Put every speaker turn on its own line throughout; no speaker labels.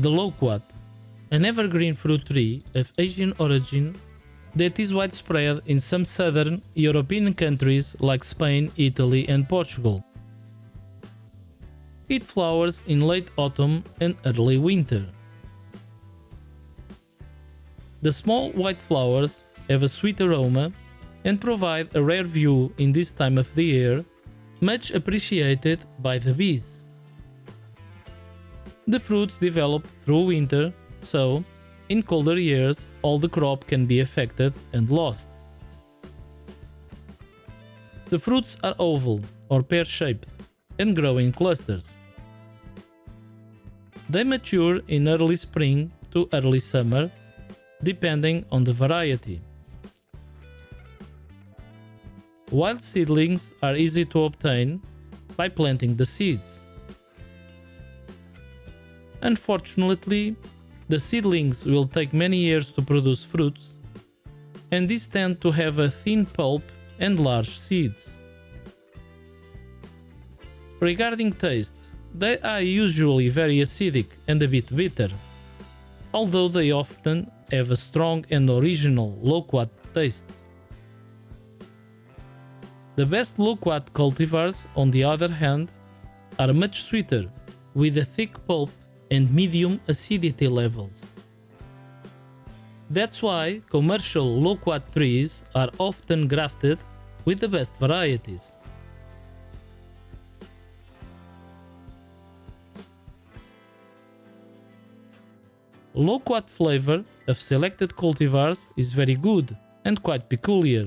The Loquat, an evergreen fruit tree of Asian origin that is widespread in some southern European countries like Spain, Italy and Portugal. It flowers in late autumn and early winter. The small white flowers have a sweet aroma and provide a rare view in this time of the year, much appreciated by the bees. The fruits develop through winter, so, in colder years, all the crop can be affected and lost. The fruits are oval or pear-shaped and grow in clusters. They mature in early spring to early summer, depending on the variety. Wild seedlings are easy to obtain by planting the seeds. Unfortunately, the seedlings will take many years to produce fruits, and these tend to have a thin pulp and large seeds. Regarding taste, they are usually very acidic and a bit bitter, although they often have a strong and original loquat taste. The best loquat cultivars, on the other hand, are much sweeter, with a thick pulp and medium acidity levels. That's why commercial loquat trees are often grafted with the best varieties. Loquat flavor of selected cultivars is very good and quite peculiar,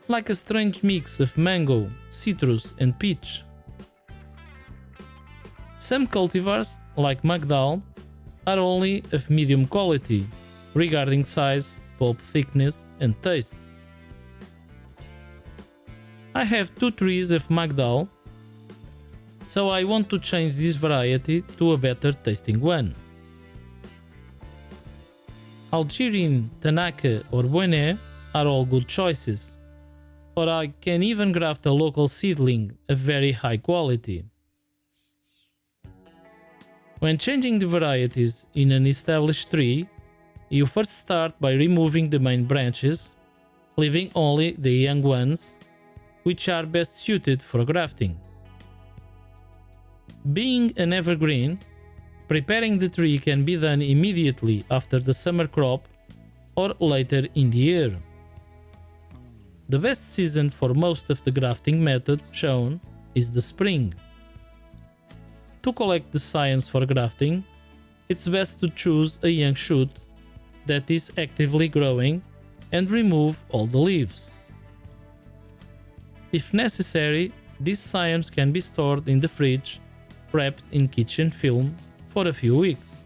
like a strange mix of mango, citrus and peach. Some cultivars, like Magdal, are only of medium quality regarding size, pulp thickness and taste. I have 2 trees of Magdal, so I want to change this variety to a better tasting one. Algerine, Tanaka or Buené are all good choices, or I can even graft a local seedling of very high quality. When changing the varieties in an established tree, you first start by removing the main branches, leaving only the young ones, which are best suited for grafting. Being an evergreen, preparing the tree can be done immediately after the summer crop or later in the year. The best season for most of the grafting methods shown is the spring. To collect the science for grafting, it's best to choose a young shoot that is actively growing and remove all the leaves. If necessary, this science can be stored in the fridge, wrapped in kitchen film, for a few weeks.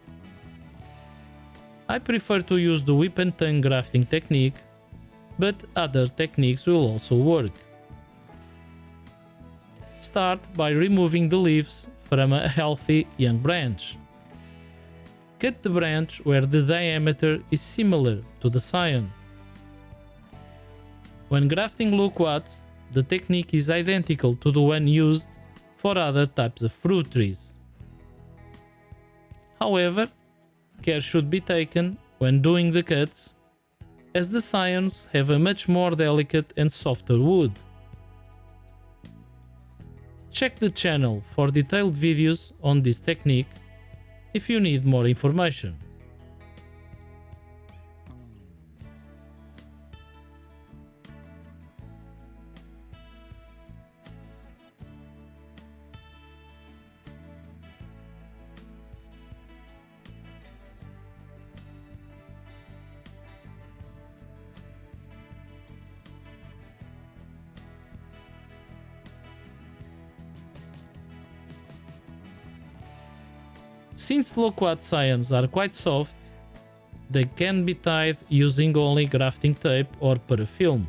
I prefer to use the whip and tongue grafting technique, but other techniques will also work. Start by removing the leaves from a healthy young branch. Cut the branch where the diameter is similar to the scion. When grafting loquats, the technique is identical to the one used for other types of fruit trees. However, care should be taken when doing the cuts, as the scions have a much more delicate and softer wood. Check the channel for detailed videos on this technique if you need more information. Since loquat scions are quite soft, they can be tied using only grafting tape or parafilm,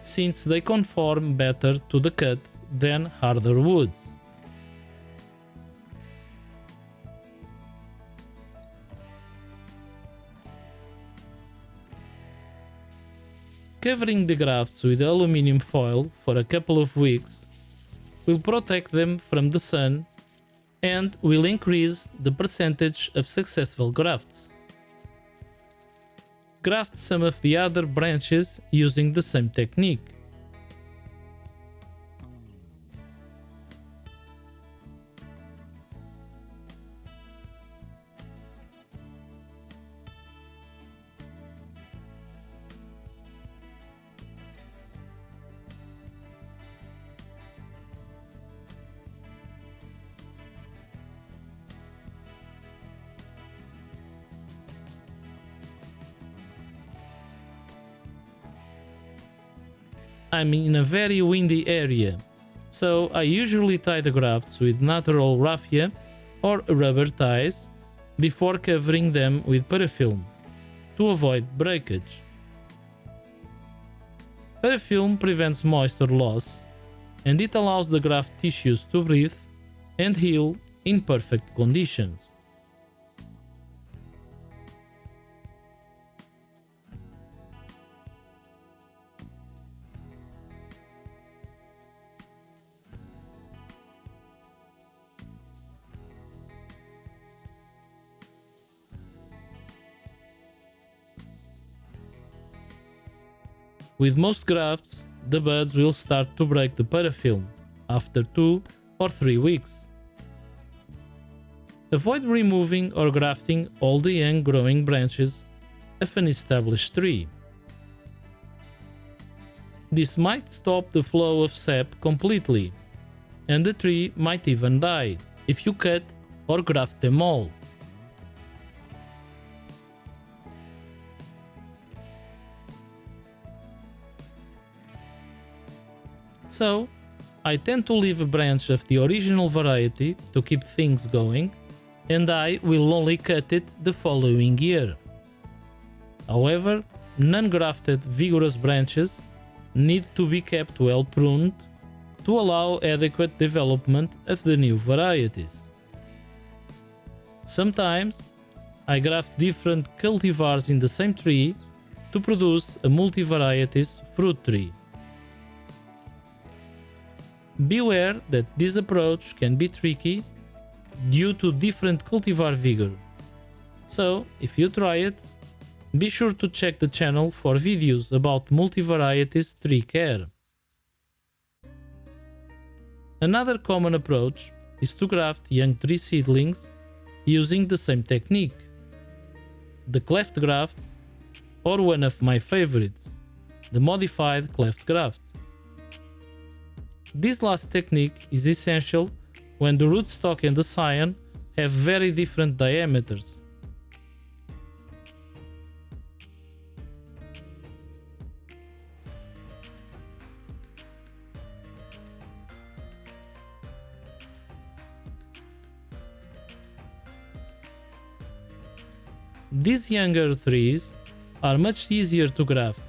since they conform better to the cut than harder woods. Covering the grafts with aluminium foil for a couple of weeks will protect them from the sun and will increase the percentage of successful grafts. Graft some of the other branches using the same technique. I'm in a very windy area, so I usually tie the grafts with natural raffia or rubber ties before covering them with parafilm to avoid breakage. Parafilm prevents moisture loss and it allows the graft tissues to breathe and heal in perfect conditions. With most grafts, the buds will start to break the parafilm after 2 or 3 weeks. Avoid removing or grafting all the young growing branches of an established tree. This might stop the flow of sap completely, and the tree might even die if you cut or graft them all. So, I tend to leave a branch of the original variety to keep things going, and I will only cut it the following year. However, non-grafted vigorous branches need to be kept well pruned to allow adequate development of the new varieties. Sometimes, I graft different cultivars in the same tree to produce a multi-varieties fruit tree. Beware that this approach can be tricky due to different cultivar vigor. So, if you try it, be sure to check the channel for videos about multi-varieties tree care. Another common approach is to graft young tree seedlings using the same technique, the cleft graft, or one of my favorites, the modified cleft graft. This last technique is essential when the rootstock and the scion have very different diameters. These younger trees are much easier to graft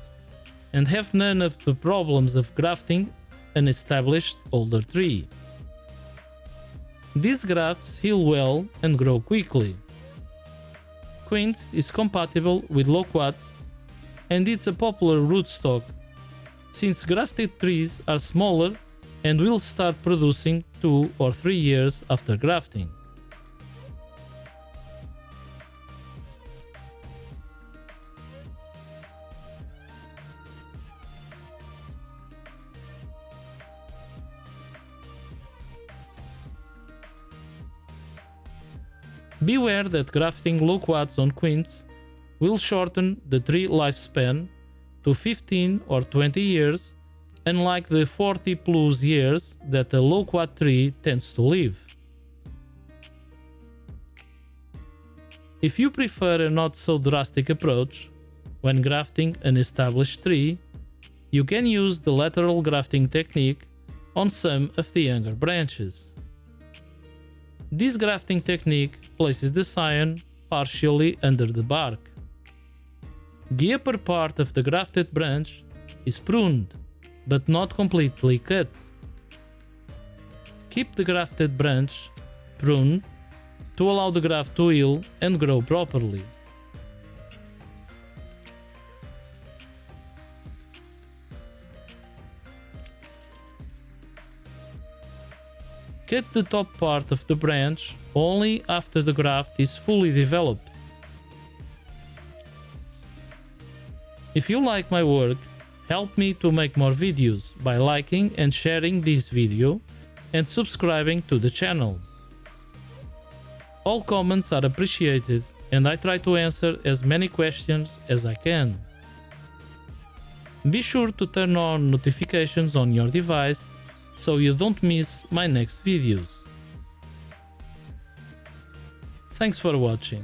and have none of the problems of grafting an established older tree. These grafts heal well and grow quickly. Quince is compatible with Loquats and it's a popular rootstock since grafted trees are smaller and will start producing 2 or 3 years after grafting. Beware that grafting Loquats on quince will shorten the tree lifespan to 15 or 20 years, unlike the 40 plus years that a Loquat tree tends to live. If you prefer a not so drastic approach when grafting an established tree, you can use the lateral grafting technique on some of the younger branches. This grafting technique places the scion partially under the bark. The upper part of the grafted branch is pruned, but not completely cut. Keep the grafted branch pruned to allow the graft to heal and grow properly. Cut the top part of the branch only after the graft is fully developed. If you like my work, help me to make more videos by liking and sharing this video and subscribing to the channel. All comments are appreciated and I try to answer as many questions as I can. Be sure to turn on notifications on your device so you don't miss my next videos. Thanks for watching.